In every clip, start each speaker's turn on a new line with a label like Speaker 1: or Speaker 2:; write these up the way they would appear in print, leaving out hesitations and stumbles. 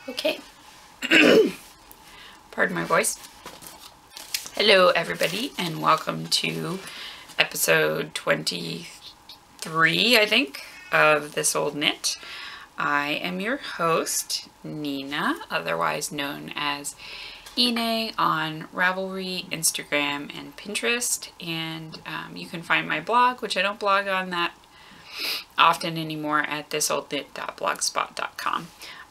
Speaker 1: Okay. Pardon my voice. Hello everybody and welcome to episode 23, I think, of This Old Knit. I am your host, Nina, otherwise known as Ine on Ravelry, Instagram, and Pinterest. And you can find my blog, which I don't blog on that often anymore, at thisoldknit.blogspot.com.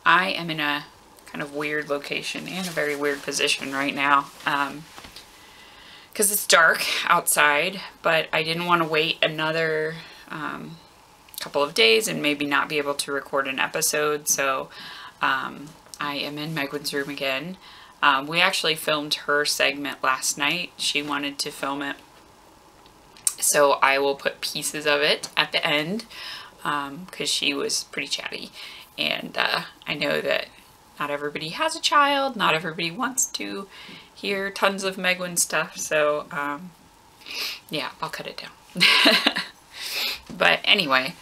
Speaker 1: I am in a kind of weird location and a very weird position right now because it's dark outside, but I didn't want to wait another couple of days and maybe not be able to record an episode, so I am in Megwin's room again. We actually filmed her segment last night. She wanted to film it, so I will put pieces of it at the end because she was pretty chatty. And I know that not everybody has a child, not everybody wants to hear tons of Megwin stuff, so yeah, I'll cut it down. But anyway,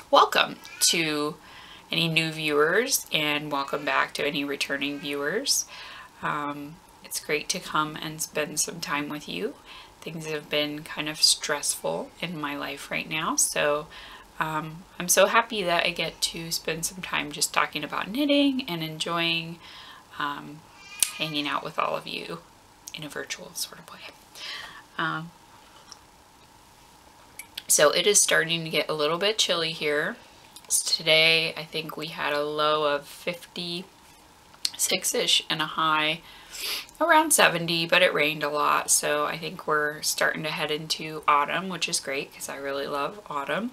Speaker 1: welcome to any new viewers and welcome back to any returning viewers. It's great to come and spend some time with you. Things have been kind of stressful in my life right now, so I'm so happy that I get to spend some time just talking about knitting and enjoying hanging out with all of you in a virtual sort of way. So it is starting to get a little bit chilly here. Today I think we had a low of 56-ish and a high around 70, but it rained a lot, so I think we're starting to head into autumn, which is great because I really love autumn.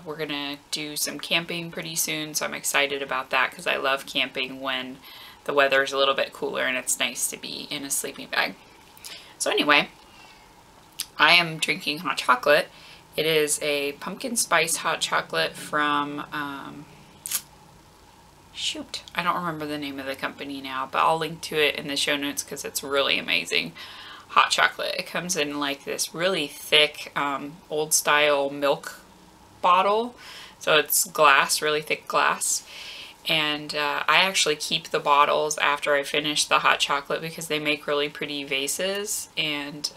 Speaker 1: We're gonna do some camping pretty soon, so I'm excited about that because I love camping when the weather is a little bit cooler and it's nice to be in a sleeping bag. So anyway, I am drinking hot chocolate. It is a pumpkin spice hot chocolate from, shoot, I don't remember the name of the company now, but I'll link to it in the show notes because it's really amazing hot chocolate. It comes in like this really thick, old style milk bottle. So it's glass, really thick glass. And I actually keep the bottles after I finish the hot chocolate because they make really pretty vases. And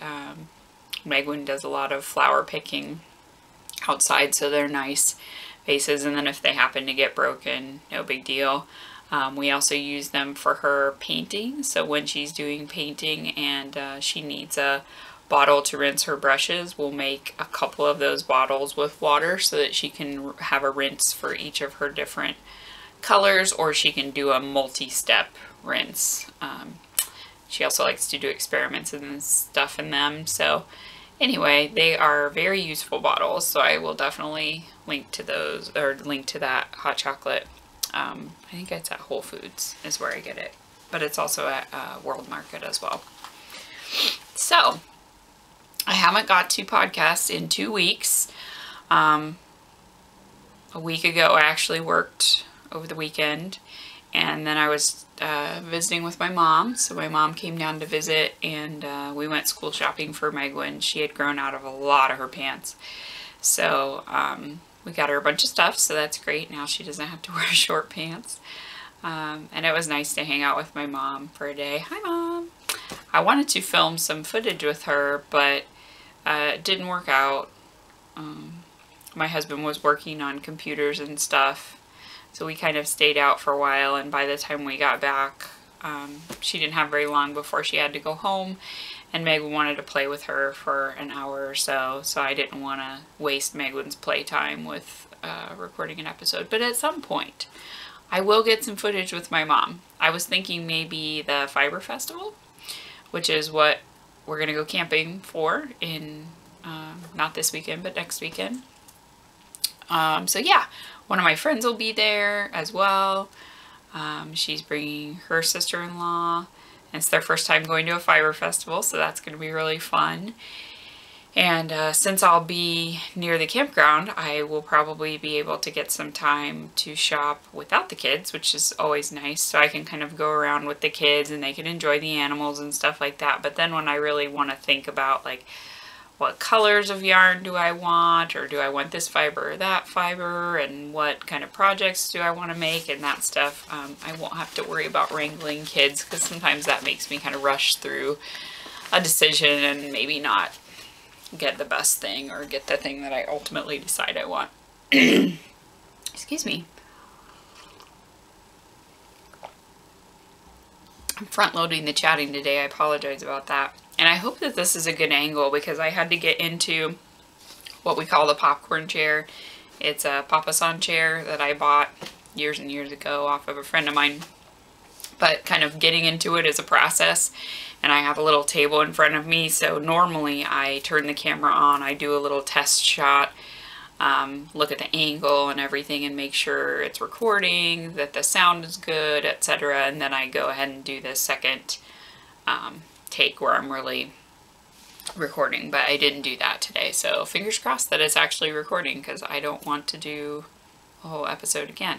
Speaker 1: Megwin does a lot of flower picking outside, so they're nice vases. And then if they happen to get broken, no big deal. We also use them for her painting. So when she's doing painting and she needs a bottle to rinse her brushes, we'll make a couple of those bottles with water so that she can have a rinse for each of her different colors, or she can do a multi-step rinse. She also likes to do experiments and stuff in them. So anyway, they are very useful bottles, so I will definitely link to those, or link to that hot chocolate. I think it's at Whole Foods is where I get it, but it's also at World Market as well. So I haven't got to podcasts in 2 weeks. A week ago I actually worked over the weekend, and then I was visiting with my mom. So my mom came down to visit, and we went school shopping for Megwin. She had grown out of a lot of her pants, so we got her a bunch of stuff, so that's great. Now she doesn't have to wear short pants. And it was nice to hang out with my mom for a day. Hi, Mom! I wanted to film some footage with her, but it didn't work out. My husband was working on computers and stuff, so we kind of stayed out for a while, and by the time we got back, she didn't have very long before she had to go home, and Megwin wanted to play with her for an hour or so, so I didn't want to waste Megwin's playtime with recording an episode. But at some point, I will get some footage with my mom. I was thinking maybe the Fiber Festival, which is what we're going to go camping for in, not this weekend, but next weekend. So yeah, one of my friends will be there as well. She's bringing her sister-in-law. It's their first time going to a Fiber Festival, so that's going to be really fun. And since I'll be near the campground, I will probably be able to get some time to shop without the kids, which is always nice. So I can kind of go around with the kids and they can enjoy the animals and stuff like that. But then when I really want to think about like what colors of yarn do I want, or do I want this fiber or that fiber, and what kind of projects do I want to make, and that stuff. I won't have to worry about wrangling kids, because sometimes that makes me kind of rush through a decision and maybe not get the best thing or get the thing that I ultimately decide I want. Excuse me. I'm front loading the chatting today. I apologize about that. And I hope that this is a good angle, because I had to get into what we call the popcorn chair. It's a Papasan chair that I bought years and years ago off of a friend of mine. But kind of getting into it is a process. And I have a little table in front of me. So normally I turn the camera on. I do a little test shot. Look at the angle and everything and make sure it's recording, that the sound is good, etc. And then I go ahead and do the second take where I'm really recording, but I didn't do that today. So fingers crossed that it's actually recording, because I don't want to do a whole episode again.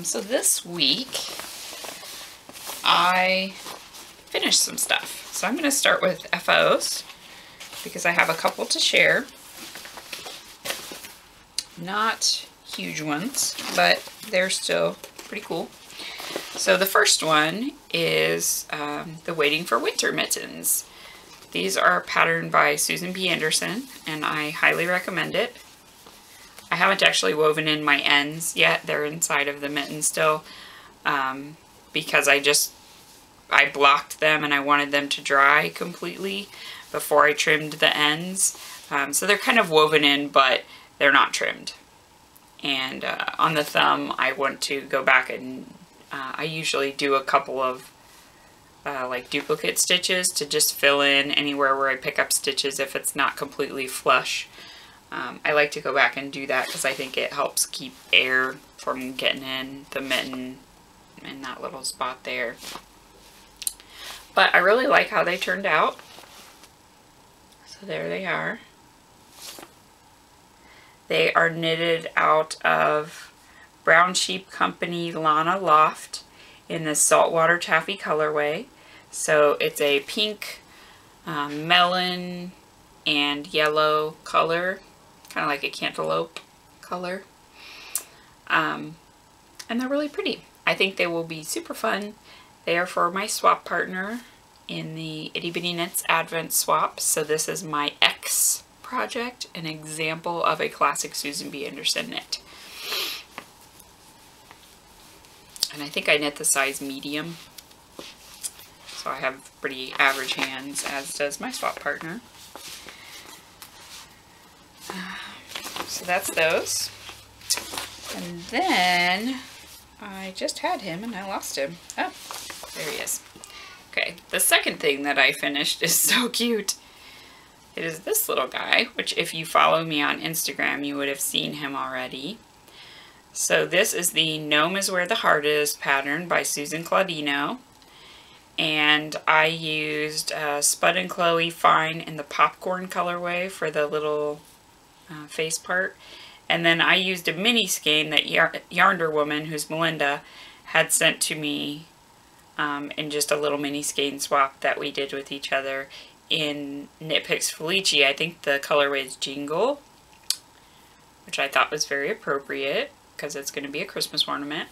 Speaker 1: So this week I finished some stuff. So I'm going to start with FOs, because I have a couple to share. Not huge ones, but they're still pretty cool. So the first one is the Waiting for Winter mittens. These are patterned by Susan B. Anderson, and I highly recommend it. I haven't actually woven in my ends yet. They're inside of the mitten still, because I blocked them and I wanted them to dry completely before I trimmed the ends. So they're kind of woven in, but they're not trimmed. And on the thumb, I want to go back and I usually do a couple of like duplicate stitches to just fill in anywhere where I pick up stitches if it's not completely flush. I like to go back and do that because I think it helps keep air from getting in the mitten in that little spot there. But I really like how they turned out. So there they are. They are knitted out of Brown Sheep Company Lana Loft in the Saltwater Taffy colorway. So it's a pink, melon, and yellow color, kind of like a cantaloupe color. And they're really pretty. I think they will be super fun. They are for my swap partner in the Itty Bitty Knits Advent Swap. So this is my X project, an example of a classic Susan B. Anderson knit. And I think I knit the size medium. So I have pretty average hands, as does my swap partner. So that's those. And then I just had him and I lost him. Oh, there he is. Okay, the second thing that I finished is so cute. It is this little guy, which if you follow me on Instagram, you would have seen him already. So this is the Gnome is Where the Heart Is pattern by Susan Claudino. And I used Spud and Chloe Fine in the popcorn colorway for the little face part. And then I used a mini skein that Yarnder Woman, who's Melinda, had sent to me in just a little mini skein swap that we did with each other in Knit Picks Felici. I think the colorway is Jingle, which I thought was very appropriate because it's going to be a Christmas ornament.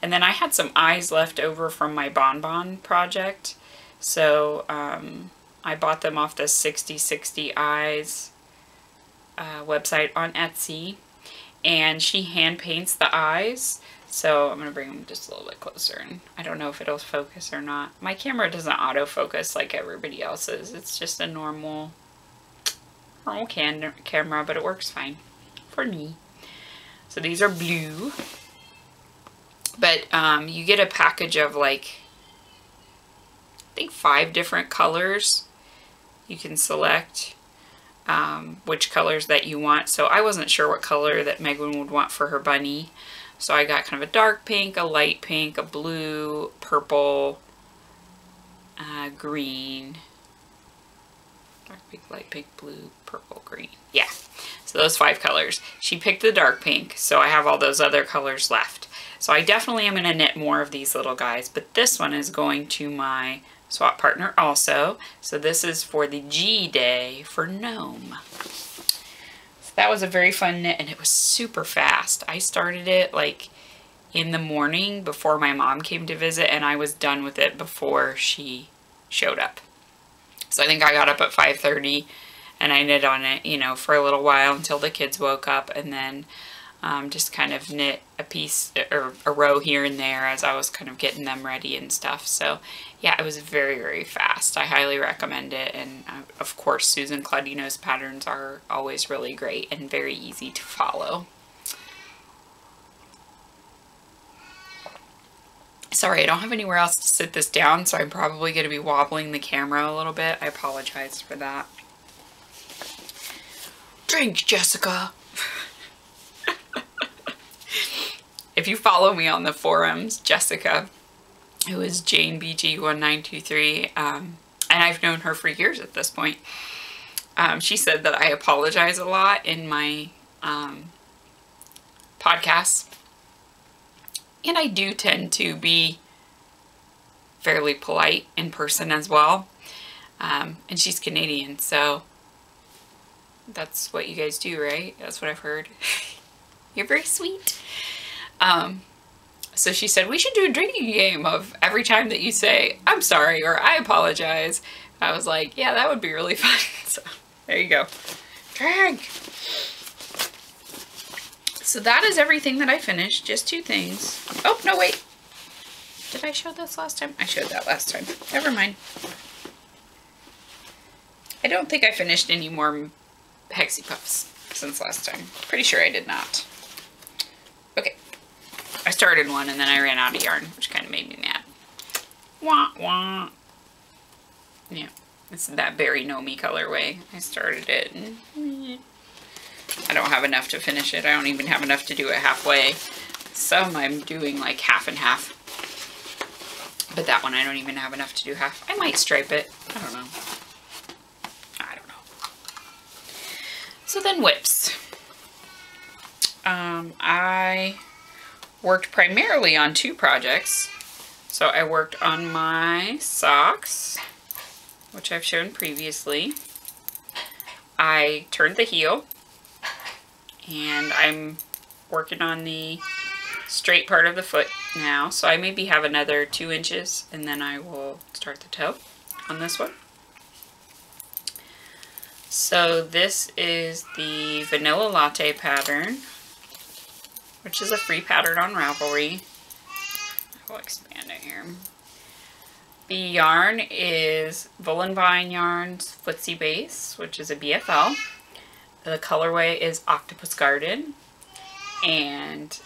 Speaker 1: And then I had some eyes left over from my Bonbon project, so I bought them off the 6060 Eyes website on Etsy, and she hand paints the eyes. So I'm going to bring them just a little bit closer, and I don't know if it'll focus or not. My camera doesn't autofocus like everybody else's. It's just a normal camera, but it works fine for me. So these are blue, but you get a package of like, I think 5 different colors. You can select which colors that you want. So I wasn't sure what color that Megan would want for her bunny. So I got kind of a dark pink, a light pink, a blue, purple, green, dark pink, light pink, blue, purple, green. Yeah, so those 5 colors. She picked the dark pink, so I have all those other colors left. So I definitely am going to knit more of these little guys, but this one is going to my swap partner also. So this is for the G day for Gnome. So that was a very fun knit, and it was super fast. I started it like in the morning before my mom came to visit, and I was done with it before she showed up. So I think I got up at 5:30 and I knit on it, you know, for a little while until the kids woke up, and then just kind of knit a piece or a row here and there as I was kind of getting them ready and stuff. So yeah, it was very, very fast. I highly recommend it. And of course, Susan Claudino's patterns are always really great and very easy to follow. Sorry, I don't have anywhere else to sit this down, so I'm probably going to be wobbling the camera a little bit. I apologize for that. Drink, Jessica. If you follow me on the forums, Jessica, who is JaneBG1923, and I've known her for years at this point, she said that I apologize a lot in my podcasts. And I do tend to be fairly polite in person as well. And she's Canadian, so that's what you guys do, right? That's what I've heard. You're very sweet. So she said, we should do a drinking game of every time that you say, I'm sorry, or I apologize. I was like, yeah, that would be really fun. So there you go. Drink. So that is everything that I finished. Just 2 things. Oh, no, wait. Did I show this last time? I showed that last time. Never mind. I don't think I finished any more Hexie Puffs since last time. Pretty sure I did not. Okay. I started one and then I ran out of yarn, which kind of made me mad. Wah, wah. Yeah. It's that Berry Nomi colorway. I started it and I don't have enough to finish it. I don't even have enough to do it halfway. Some I'm doing like half and half. But that one I don't even have enough to do half. I might stripe it. I don't know. I don't know. So then whips. I worked primarily on 2 projects. So I worked on my socks, which I've shown previously. I turned the heel. And I'm working on the straight part of the foot now. So I maybe have another 2 inches and then I will start the toe on this one. So this is the Vanilla Latte pattern, which is a free pattern on Ravelry. I will expand it here. The yarn is Wool and Vine Yarns Footsie Base, which is a BFL. The colorway is Octopus Garden, and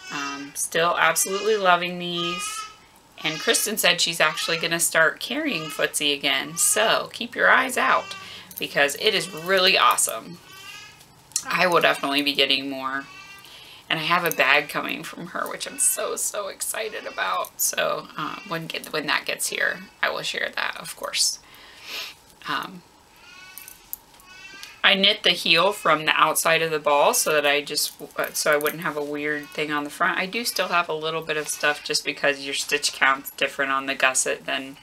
Speaker 1: still absolutely loving these. And Kristen said she's actually going to start carrying Footsie again, so keep your eyes out because it is really awesome. I will definitely be getting more, and I have a bag coming from her, which I'm so excited about. So when that gets here, I will share that, of course. I knit the heel from the outside of the ball so that I wouldn't have a weird thing on the front. I do still have a little bit of stuff just because your stitch count's different on the gusset than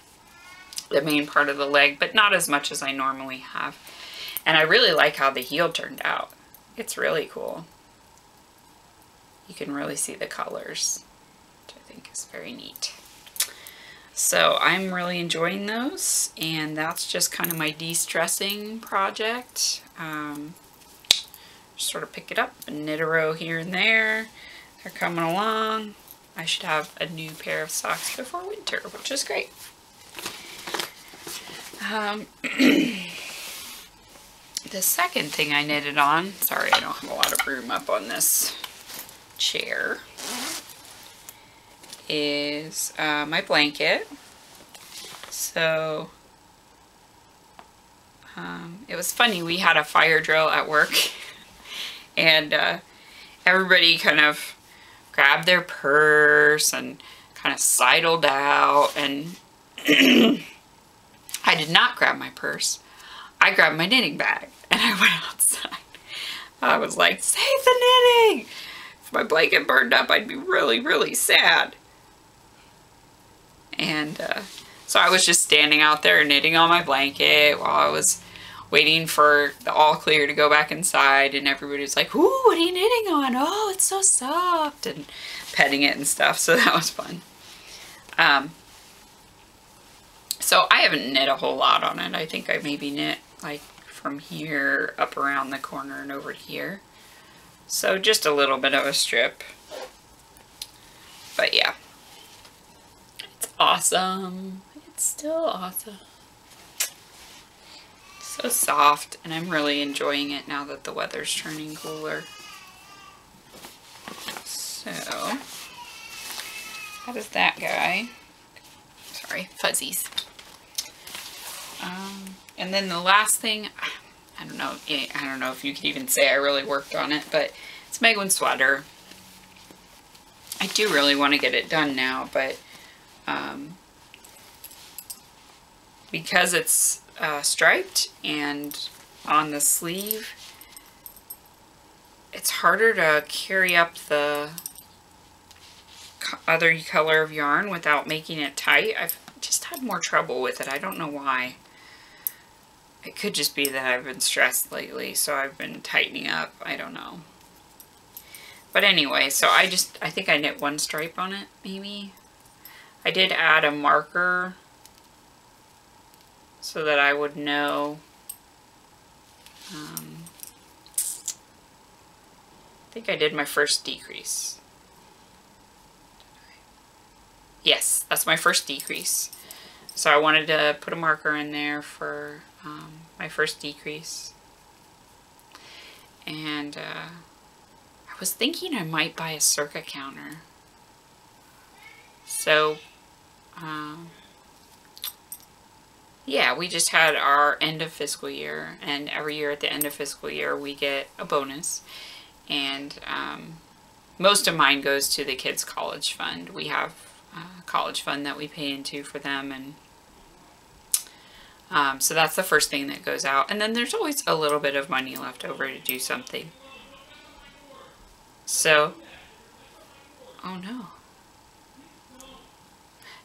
Speaker 1: the main part of the leg, but not as much as I normally have. And I really like how the heel turned out. It's really cool. You can really see the colors, which I think is very neat. So I'm really enjoying those, and that's just kind of my de-stressing project. Just sort of pick it up and knit a row here and there. They're coming along. I should have a new pair of socks before winter, which is great. The second thing I knitted on, sorry I don't have a lot of room up on this chair, is my blanket. So it was funny, we had a fire drill at work and everybody kind of grabbed their purse and kind of sidled out, and I did not grab my purse. I grabbed my knitting bag and I went outside. I was like, save the knitting! If my blanket burned up, I'd be really sad. And So I was just standing out there knitting on my blanket while I was waiting for the all clear to go back inside, and everybody was like, "Ooh, what are you knitting on? Oh, it's so soft," and petting it and stuff. So that was fun. So I haven't knit a whole lot on it. I think I maybe knit like from here up around the corner and over to here. So just a little bit of a strip. But yeah, it's awesome. It's still awesome. So soft, and I'm really enjoying it now that the weather's turning cooler. So, how does that guy? Sorry, fuzzies. And then the last thing, I don't know if you could even say I really worked on it, but it's Megwin's sweater. I do really want to get it done now, but because it's striped and on the sleeve, it's harder to carry up the other color of yarn without making it tight. I've just had more trouble with it. I don't know why. It could just be that I've been stressed lately, so I've been tightening up. I don't know. But anyway, so I think I knit one stripe on it, maybe. I did add a marker so that I would know. I think I did my first decrease. Yes, that's my first decrease. So I wanted to put a marker in there for my first decrease. And I was thinking I might buy a circa counter. So, yeah, we just had our end of fiscal year, and every year at the end of fiscal year we get a bonus. And most of mine goes to the kids' college fund. We have a college fund that we pay into for them, and so that's the first thing that goes out. And then there's always a little bit of money left over to do something. So, oh no.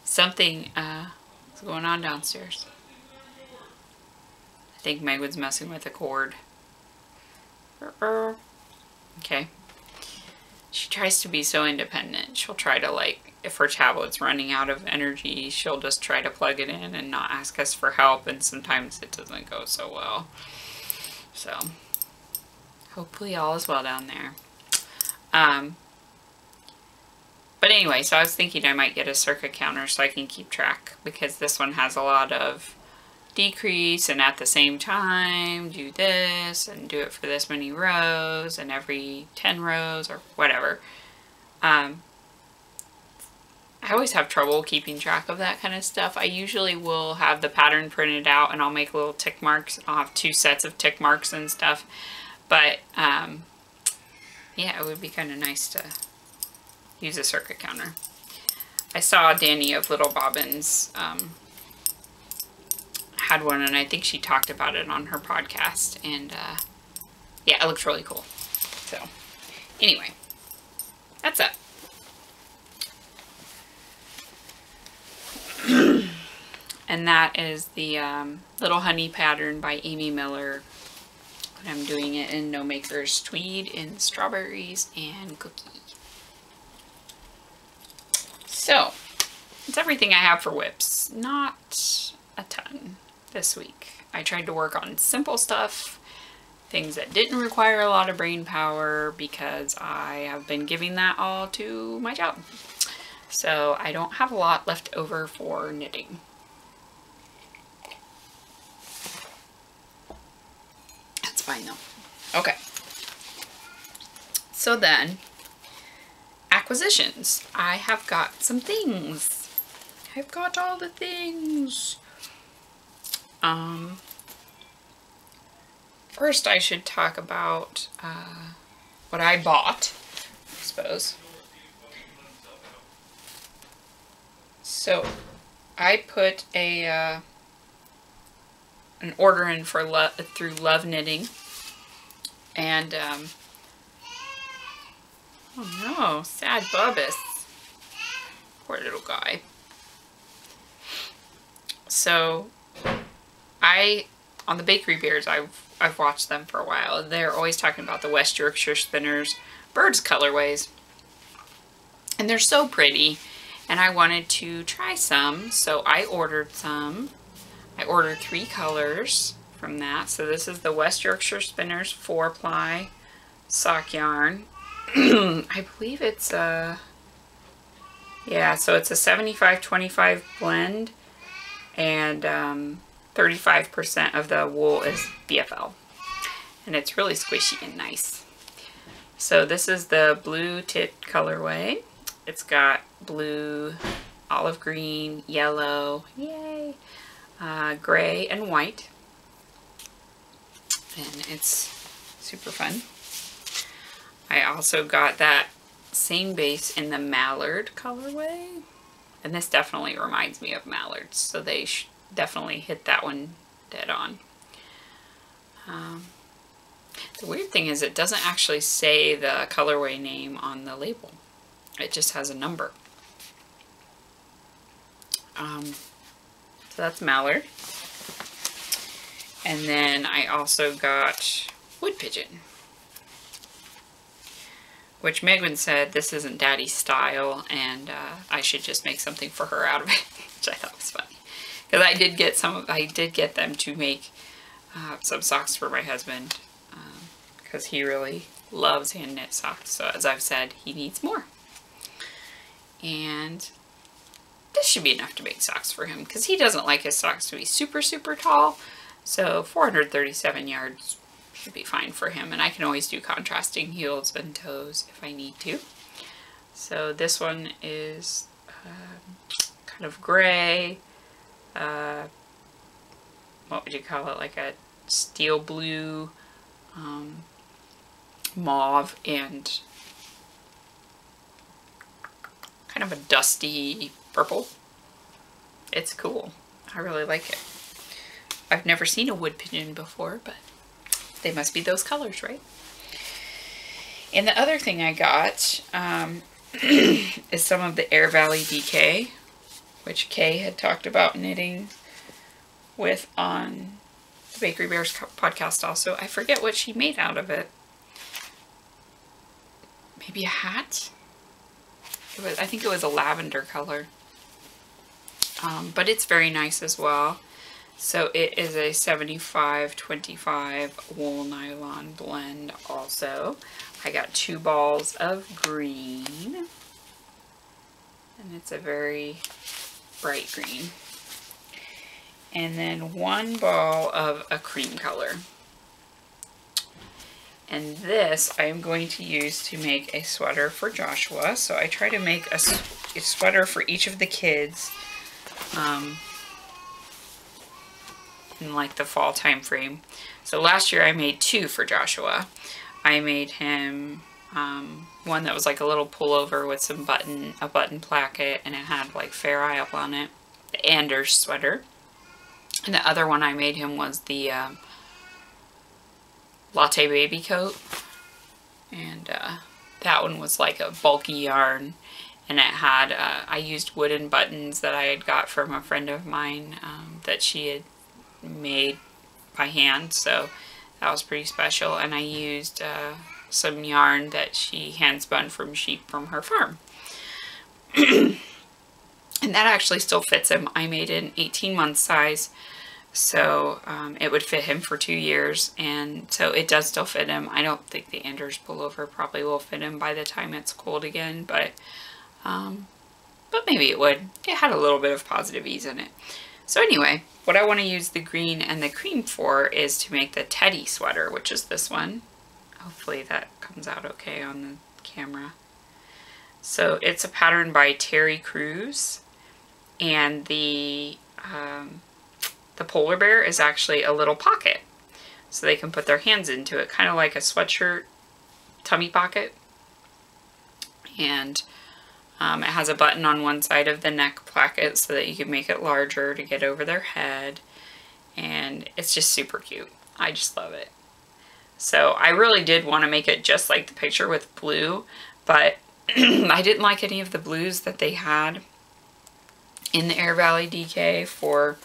Speaker 1: Something is going on downstairs. I think Megwin's messing with the cord. Okay. She tries to be so independent. She'll try to, like, if her tablet's running out of energy, she'll just try to plug it in and not ask us for help, and sometimes it doesn't go so well. So, hopefully all is well down there. But anyway, so I was thinking I might get a circa counter so I can keep track, because this one has a lot of decrease, and at the same time do this and do it for this many rows and every 10 rows or whatever. I always have trouble keeping track of that kind of stuff. I usually will have the pattern printed out and I'll make little tick marks. I'll have 2 sets of tick marks and stuff. But yeah, it would be kind of nice to use a circa counter. I saw Danny of Little Bobbins had one, and I think she talked about it on her podcast, and yeah, it looks really cool. So anyway, that's it. And that is the Little Honey pattern by Amy Miller. I'm doing it in No Makers Tweed in strawberries and cookie. So it's everything I have for whips. Not a ton this week. I tried to work on simple stuff, things that didn't require a lot of brain power, because I have been giving that all to my job. So I don't have a lot left over for knitting. That's fine though. Okay. So then, acquisitions. I have got some things. I've got all the things. First I should talk about what I bought, I suppose. So I put an order in for through Love Knitting, and oh no, sad Bubus, poor little guy. So on the Bakery Bears, I've watched them for a while. They're always talking about the West Yorkshire Spinners birds colorways. And they're so pretty. And I wanted to try some, so I ordered some. I ordered 3 colors from that. So this is the West Yorkshire Spinners 4-ply sock yarn. I believe it's yeah, so it's a 75-25 blend, and 35% of the wool is BFL. And it's really squishy and nice. So this is the blue tit colorway. It's got blue, olive green, yellow, yay, gray, and white. And it's super fun. I also got that same base in the mallard colorway. And this definitely reminds me of mallards, so they definitely hit that one dead on. The weird thing is it doesn't actually say the colorway name on the label. It just has a number. So that's mallard. And then I also got wood pigeon, which Megwin said this isn't Daddy's style, and I should just make something for her out of it, which I thought was funny. Because I did get them to make some socks for my husband, because he really loves hand knit socks. So as I've said, he needs more. And this should be enough to make socks for him, because he doesn't like his socks to be super, super tall. So 437 yards should be fine for him. And I can always do contrasting heels and toes if I need to. So this one is kind of gray. What would you call it? Like a steel blue, mauve, and kind of a dusty purple. It's cool. I really like it. I've never seen a wood pigeon before, but they must be those colors, right? And the other thing I got is some of the Air Valley DK, which Kay had talked about knitting with on the Bakery Bears podcast also. I forget what she made out of it. Maybe a hat? I think it was a lavender color. But it's very nice as well. So it is a 75-25 wool nylon blend also. I got 2 balls of green. And it's a very bright green. And then 1 ball of a cream color. And this I am going to use to make a sweater for Joshua. So I try to make a sweater for each of the kids in like the fall time frame. So last year I made 2 for Joshua. I made him one that was like a little pullover with some a button placket, and it had like Fair Isle on it, the Anders sweater. And the other one I made him was the Latte Baby coat, and that one was like a bulky yarn, and it had I used wooden buttons that I had got from a friend of mine that she had made by hand, so that was pretty special. And I used some yarn that she hand spun from sheep from her farm. And that actually still fits him. I made it an 18-month size, so it would fit him for 2 years, and so it does still fit him. I don't think the Anders pullover probably will fit him by the time it's cold again, but maybe it would. It had a little bit of positive ease in it. So anyway, what I want to use the green and the cream for is to make the Teddy sweater, which is this one. Hopefully that comes out okay on the camera. So it's a pattern by Terry Crews, and the polar bear is actually a little pocket, so they can put their hands into it, kind of like a sweatshirt tummy pocket. And it has a button on one side of the neck placket so that you can make it larger to get over their head. And it's just super cute. I just love it. So I really did want to make it just like the picture with blue, but I didn't like any of the blues that they had in the Air Valley DK for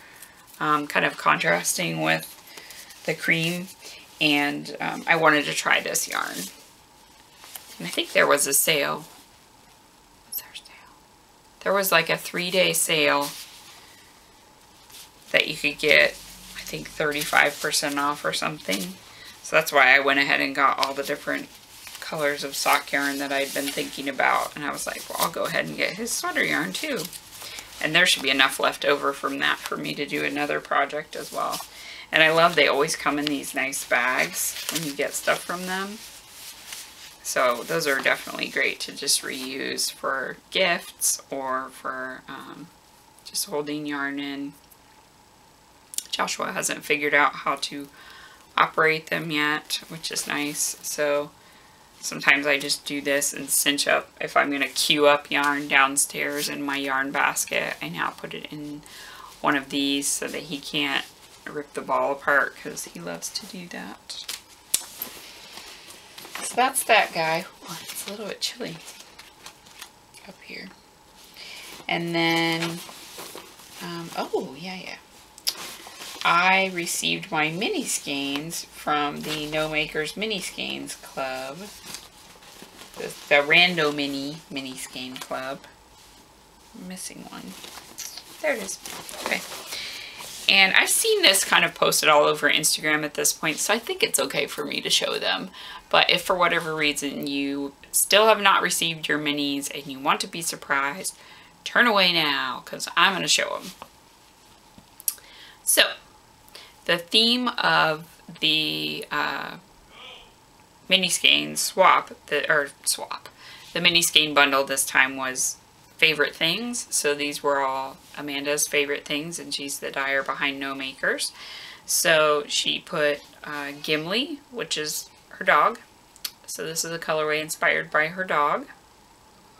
Speaker 1: kind of contrasting with the cream. And I wanted to try this yarn. And I think there was a sale. Was there a sale? There was like a 3-day sale that you could get, I think 35% off or something. So that's why I went ahead and got all the different colors of sock yarn that I'd been thinking about. And I was like, well, I'll go ahead and get his sweater yarn too. And there should be enough left over from that for me to do another project as well. And I love they always come in these nice bags when you get stuff from them. So those are definitely great to just reuse for gifts or for just holding yarn in. Joshua hasn't figured out how to operate them yet, which is nice. So sometimes I just do this and cinch up. If I'm going to queue up yarn downstairs in my yarn basket, I now put it in one of these so that he can't rip the ball apart, because he loves to do that. So that's that guy. Oh, it's a little bit chilly up here. And then, oh yeah. I received my mini skeins from the No Makers Mini Skeins Club. The Rando Mini Skein Club. I'm missing one. There it is. Okay. And I've seen this kind of posted all over Instagram at this point, so I think it's okay for me to show them. But if for whatever reason you still have not received your minis and you want to be surprised, turn away now, because I'm going to show them. So, the theme of the mini skein the mini skein bundle this time was favorite things. So these were all Amanda's favorite things, and she's the dyer behind No Makers. So she put Gimli, which is her dog. So this is a colorway inspired by her dog.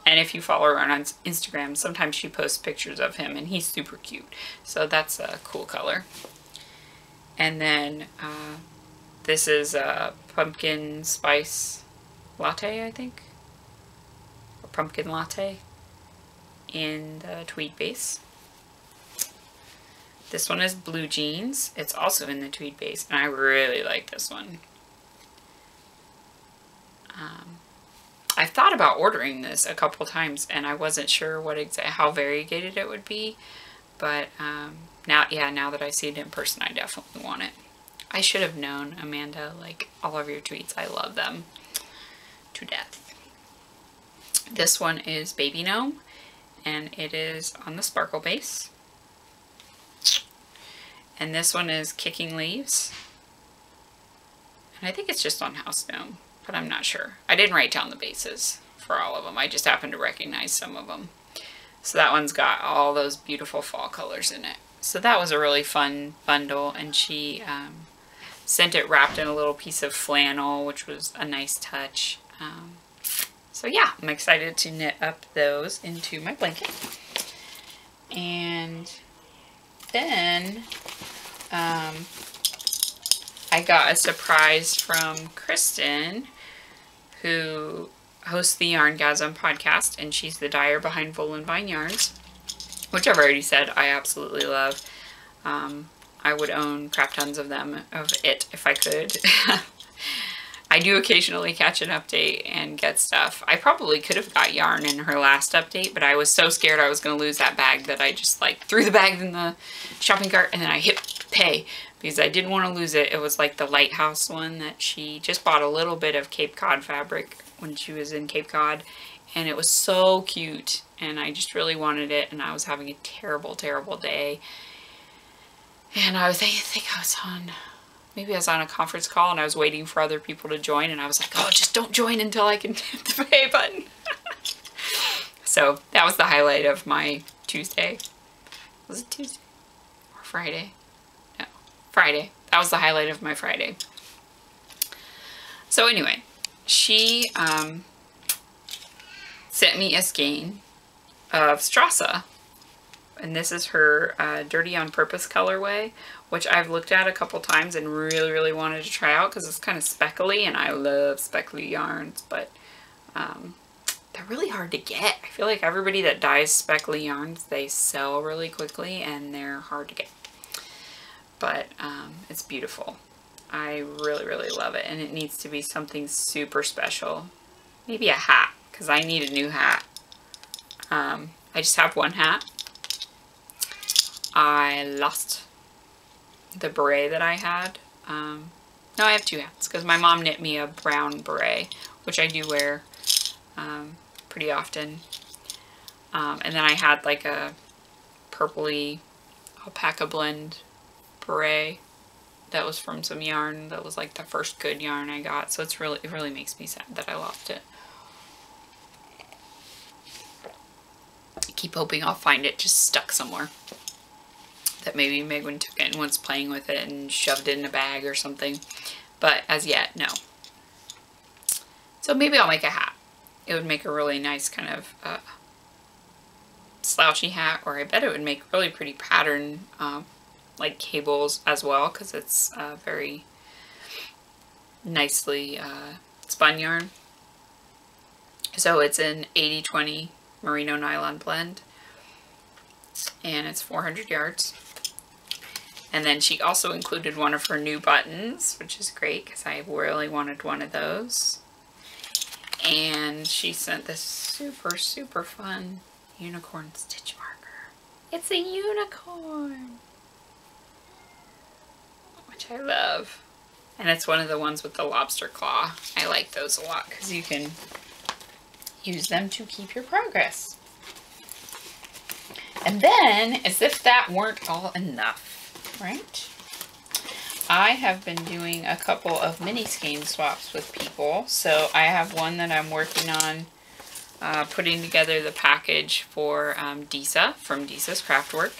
Speaker 1: And if you follow her on Instagram, sometimes she posts pictures of him, and he's super cute. So that's a cool color. And then this is a pumpkin spice latte, I think. Or pumpkin latte in the tweed base. This one is blue jeans. It's also in the tweed base, and I really like this one. I've thought about ordering this a couple times, and I wasn't sure how variegated it would be, but now that I see it in person, I definitely want it. I should have known, Amanda, like all of your tweets, I love them to death. This one is Baby Gnome, and it is on the sparkle base. And this one is Kicking Leaves, and I think it's just on House Gnome, but I'm not sure. I didn't write down the bases for all of them. I just happened to recognize some of them. So that one's got all those beautiful fall colors in it. So that was a really fun bundle, and she sent it wrapped in a little piece of flannel, which was a nice touch. So yeah, I'm excited to knit up those into my blanket. And then I got a surprise from Kristen, who hosts the Yarngasm podcast, and she's the dyer behind Volan Vine Yarns, which I've already said I absolutely love. I would own crap tons of it if I could. I do occasionally catch an update and get stuff. I probably could have got yarn in her last update, but I was so scared I was going to lose that bag that I just like threw the bag in the shopping cart and then I hit pay because I didn't want to lose it. It was like the Lighthouse one that she just bought a little bit of Cape Cod fabric when she was in Cape Cod, and it was so cute and I just really wanted it, and I was having a terrible, terrible day. And I think I was on... Maybe I was on a conference call and I was waiting for other people to join, and I was like, oh, just don't join until I can hit the pay button. So that was the highlight of my Tuesday. Was it Tuesday or Friday? No, Friday. That was the highlight of my Friday. So anyway, she sent me a skein of Strasa. And this is her Dirty on Purpose colorway, which I've looked at a couple times and really, really wanted to try out because it's kind of speckly, and I love speckly yarns, but they're really hard to get. I feel like everybody that dyes speckly yarns, they sell really quickly and they're hard to get. but it's beautiful. I really, really love it, and it needs to be something super special. Maybe a hat, because I need a new hat. I just have one hat. I lost the beret that I had. No, I have two hats, because my mom knit me a brown beret, which I do wear pretty often. And then I had like a purpley alpaca blend beret that was from some yarn that was like the first good yarn I got. So it really makes me sad that I lost it. I keep hoping I'll find it just stuck somewhere. That maybe Megwin took it and was playing with it and shoved it in a bag or something. But as yet, no. So maybe I'll make a hat. It would make a really nice kind of slouchy hat, or I bet it would make really pretty pattern like cables as well, because it's very nicely spun yarn. So it's an 80-20 merino nylon blend, and it's 400 yards. And then she also included one of her new buttons, which is great because I really wanted one of those. And she sent this super, super fun unicorn stitch marker. It's a unicorn, which I love. And it's one of the ones with the lobster claw. I like those a lot because you can use them to keep your progress. And then, as if that weren't all enough, right? I have been doing a couple of mini skein swaps with people. So I have one that I'm working on putting together the package for Disa from Disa's Craftwork.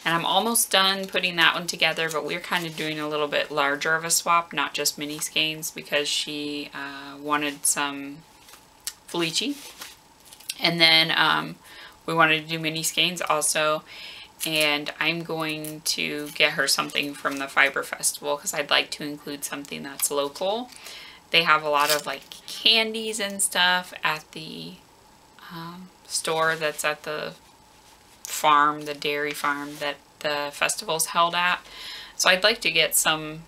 Speaker 1: And I'm almost done putting that one together, but we're kind of doing a little bit larger of a swap, not just mini skeins, because she wanted some Felici. And then we wanted to do mini skeins also. And I'm going to get her something from the Fiber Festival because I'd like to include something that's local. They have a lot of like candies and stuff at the store that's at the farm, the dairy farm that the festival's held at. So I'd like to get some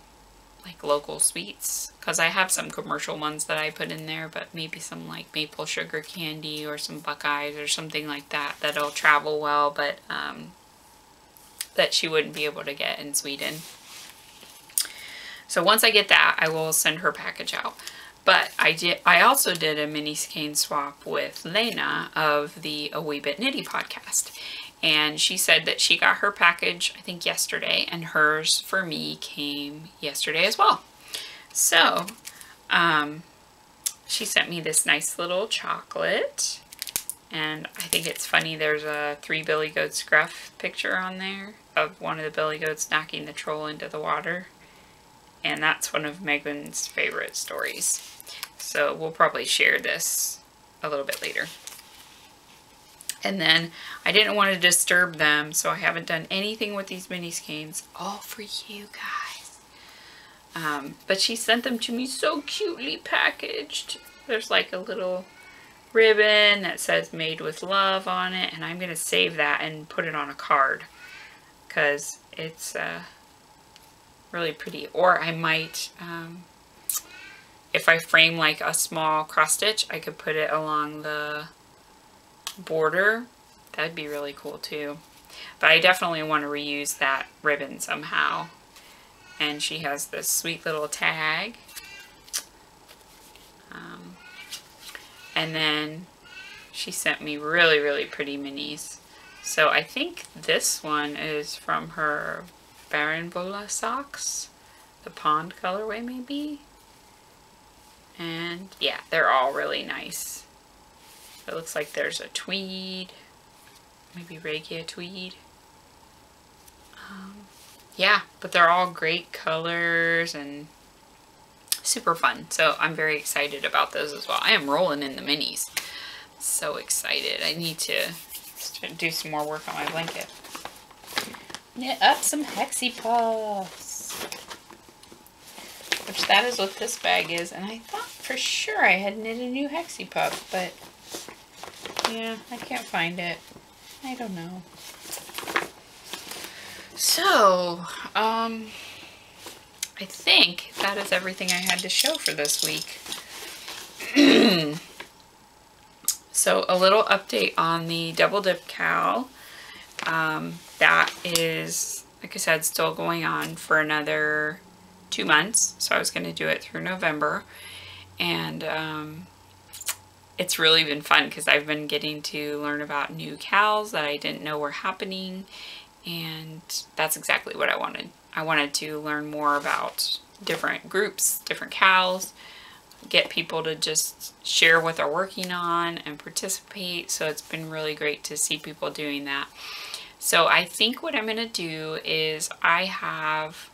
Speaker 1: like local sweets because I have some commercial ones that I put in there, but maybe some like maple sugar candy or some Buckeyes or something like that that'll travel well, but that she wouldn't be able to get in Sweden. So once I get that, I will send her package out. But I also did a mini skein swap with Lena of the A Wee Bit Knitty podcast. And she said that she got her package, I think yesterday, and hers for me came yesterday as well. So, she sent me this nice little chocolate. And I think it's funny, there's a 3 billy goat scruff picture on there of one of the billy goats knocking the troll into the water. And that's one of Megwin's favorite stories. So we'll probably share this a little bit later. And then I didn't want to disturb them, so I haven't done anything with these mini skeins. All for you guys. But she sent them to me so cutely packaged. There's like a little ribbon that says made with love on it, and I'm going to save that and put it on a card because it's really pretty. Or I might, if I frame like a small cross stitch, I could put it along the border. That'd be really cool too. But I definitely want to reuse that ribbon somehow. And she has this sweet little tag. And then she sent me really, really pretty minis. So I think this one is from her Barenbola socks. The pond colorway maybe. And yeah, they're all really nice. It looks like there's a tweed. Maybe raghia tweed. Yeah, but they're all great colors and super fun. So I'm very excited about those as well. I am rolling in the minis. So excited. I need to do some more work on my blanket. Knit up some Hexie Puffs. Which that is what this bag is. And I thought for sure I had knit a new Hexie Puff, but yeah, I can't find it. I don't know. So, I think that is everything I had to show for this week. So a little update on the Double Dip Cal. That is, like I said, still going on for another 2 months. So I was going to do it through November. And it's really been fun because I've been getting to learn about new cals that I didn't know were happening. And that's exactly what I wanted. I wanted to learn more about different groups, different cals, get people to just share what they're working on and participate. So it's been really great to see people doing that. So I think what I'm going to do is I have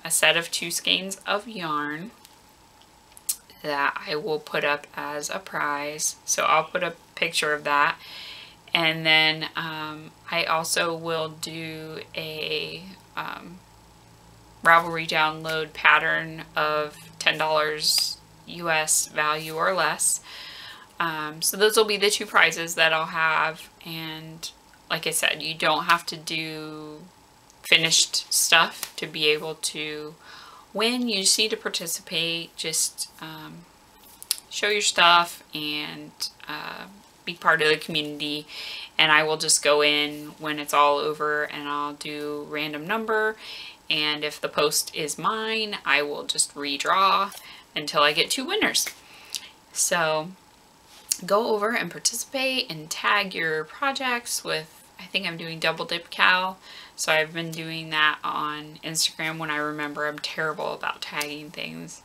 Speaker 1: a set of 2 skeins of yarn that I will put up as a prize. So I'll put a picture of that. And then I also will do a Ravelry download pattern of $10 US value or less. So those will be the 2 prizes that I'll have. And like I said, you don't have to do finished stuff to be able to win. You just need to participate. Just show your stuff and be part of the community. And I will just go in when it's all over and I'll do random number. And if the post is mine, I will just redraw until I get 2 winners. So go over and participate and tag your projects with, I think I'm doing Double Dip Cal. So I've been doing that on Instagram when I remember. I'm terrible about tagging things.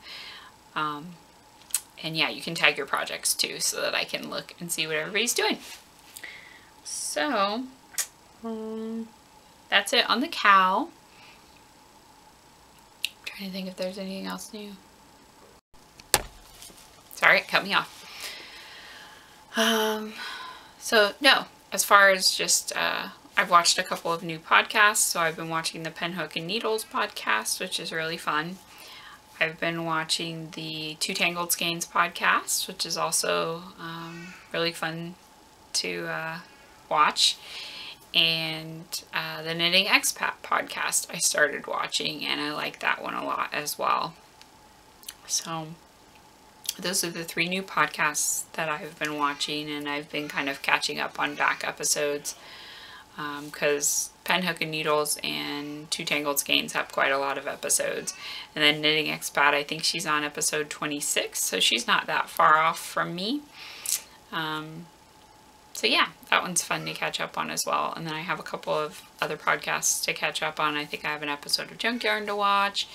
Speaker 1: And yeah, you can tag your projects too so that I can look and see what everybody's doing. So that's it on the cal. I'm trying to think if there's anything else new. Sorry, it cut me off. So no, as far as just, I've watched a couple of new podcasts. So I've been watching the Pen Hook and Needles podcast, which is really fun. I've been watching the Two Tangled Skeins podcast, which is also really fun to watch. And the Knitting Expat podcast I started watching, and I like that one a lot as well. So those are the 3 new podcasts that I've been watching, and I've been kind of catching up on back episodes because Pen Hook and Needles and Two Tangled Skeins have quite a lot of episodes. And then Knitting Expat, I think she's on episode 26, so she's not that far off from me. So yeah, that one's fun to catch up on as well. And then I have a couple of other podcasts to catch up on. I think I have an episode of Junk Yarn to watch.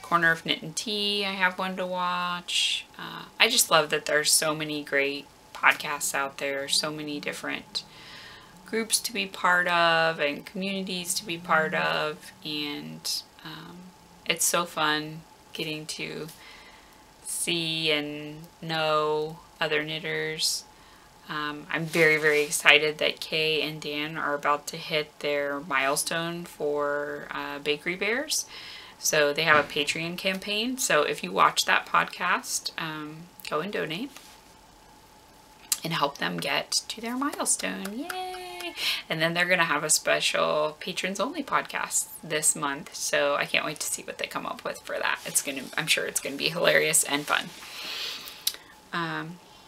Speaker 1: Corner of Knit and Tea, I have one to watch. I just love that there's so many great podcasts out there, so many different groups to be part of and communities to be part of, and it's so fun getting to see and know other knitters. I'm very, very excited that Kay and Dan are about to hit their milestone for Bakery Bears. So they have a Patreon campaign. So if you watch that podcast, go and donate and help them get to their milestone. Yay! And then they're going to have a special patrons only podcast this month. So I can't wait to see what they come up with for that. I'm sure it's going to be hilarious and fun.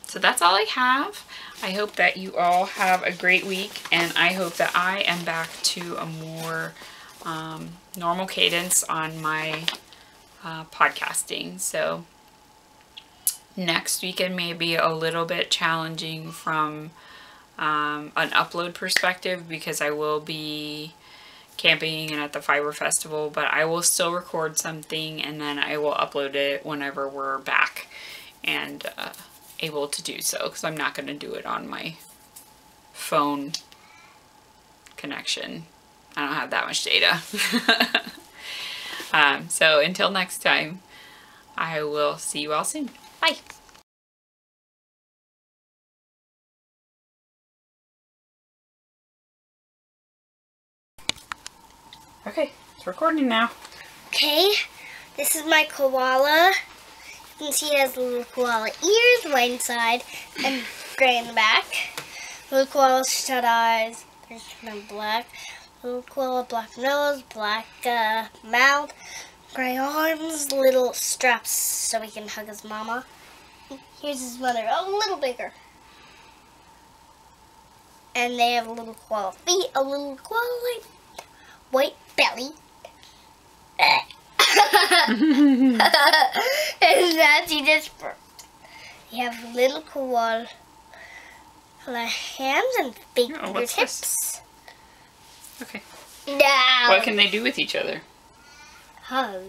Speaker 1: So that's all I have. I hope that you all have a great week, and I hope that I am back to a more normal cadence on my podcasting. So next weekend may be a little bit challenging from an upload perspective because I will be camping and at the Fiber Festival, but I will still record something and then I will upload it whenever we're back and able to do so, because I'm not going to do it on my phone connection. I don't have that much data. So until next time, I will see you all soon. Bye. Okay, it's recording now.
Speaker 2: Okay, this is my koala. You can see it has little koala ears, white inside and gray in the back. Little koala shut eyes, they're kind of black. Little koala, black nose, black mouth, gray arms, little straps so he can hug his mama. Here's his mother, a little bigger. And they have a little koala feet, a little koala white belly. And that's he just fur. You have little koala hands and big fingertips.
Speaker 1: Okay.
Speaker 2: Now,
Speaker 1: What can they do with each other?
Speaker 2: hug.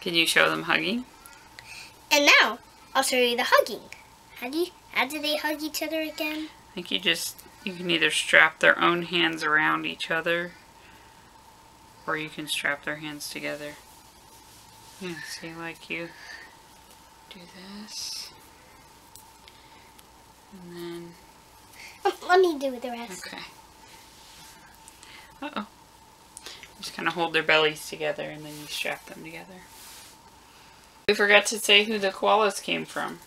Speaker 1: Can you show them hugging?
Speaker 2: And now I'll show you the hugging. How do they hug each other again?
Speaker 1: I think you can either strap their own hands around each other, or you can strap their hands together. Yeah, see, like you do this, and then,
Speaker 2: Let me do the rest.
Speaker 1: okay. Uh-oh. Just kind of hold their bellies together and then you strap them together. We forgot to say who the koalas came from.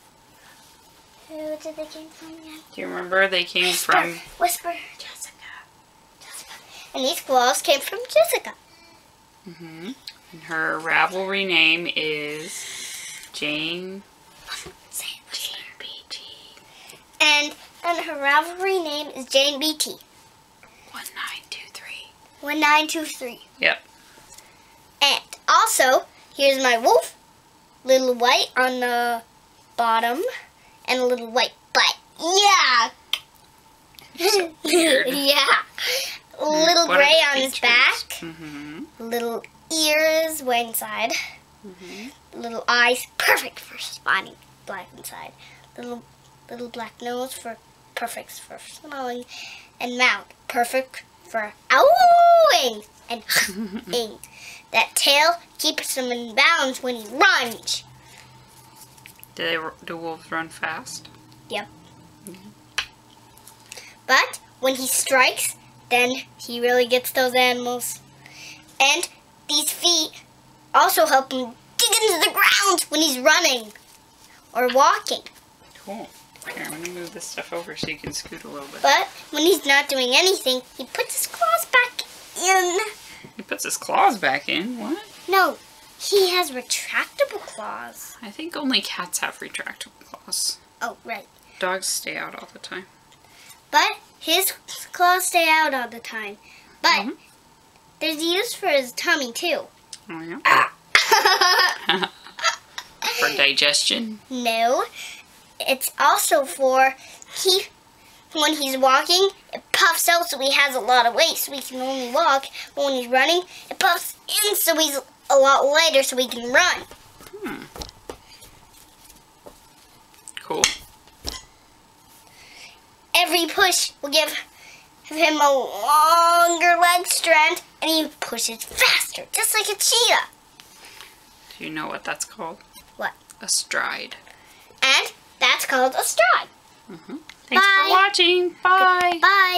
Speaker 2: Who did they came from again?
Speaker 1: Do you remember? They came from
Speaker 2: Whisper. Jessica. And these koalas came from Jessica.
Speaker 1: And her Ravelry name is Jane.
Speaker 2: Jane BT. And her Ravelry name is Jane BT.
Speaker 1: 1923.
Speaker 2: 1923.
Speaker 1: Yep.
Speaker 2: And also, here's my wolf. Little white on the bottom. And a little white butt. Yeah.
Speaker 1: So weird.
Speaker 2: Yeah. Little
Speaker 1: What are
Speaker 2: gray
Speaker 1: the
Speaker 2: on his
Speaker 1: features?
Speaker 2: back.
Speaker 1: Mm-hmm.
Speaker 2: Little ears way inside. Little eyes, perfect for spotting black inside. Little black nose for perfect for smelling. And mouth, perfect for owing and ing. That tail keeps him in bounds when he runs.
Speaker 1: Do wolves run fast?
Speaker 2: Yep. But when he strikes, then he really gets those animals. And these feet also help him dig into the ground when he's running or walking.
Speaker 1: Cool. Here, I'm going to move this stuff over so you can scoot a little bit.
Speaker 2: But when he's not doing anything, he puts his claws back in.
Speaker 1: He puts his claws back in. What?
Speaker 2: No, he has retractable claws.
Speaker 1: I think only cats have retractable claws.
Speaker 2: Oh, right.
Speaker 1: Dogs stay out all the time.
Speaker 2: But his claws stay out all the time. But there's use for his tummy, too.
Speaker 1: Oh, yeah? For digestion?
Speaker 2: No, it's also for when he's walking, it puffs out so he has a lot of weight so he can only walk. But when he's running, it puffs in so he's a lot lighter so he can run.
Speaker 1: Cool.
Speaker 2: Every push will give him a longer leg strength and he pushes faster, just like a cheetah.
Speaker 1: Do you know what that's called?
Speaker 2: What?
Speaker 1: A stride.
Speaker 2: And that's called a stride.
Speaker 1: Thanks for watching. Bye.
Speaker 2: Bye.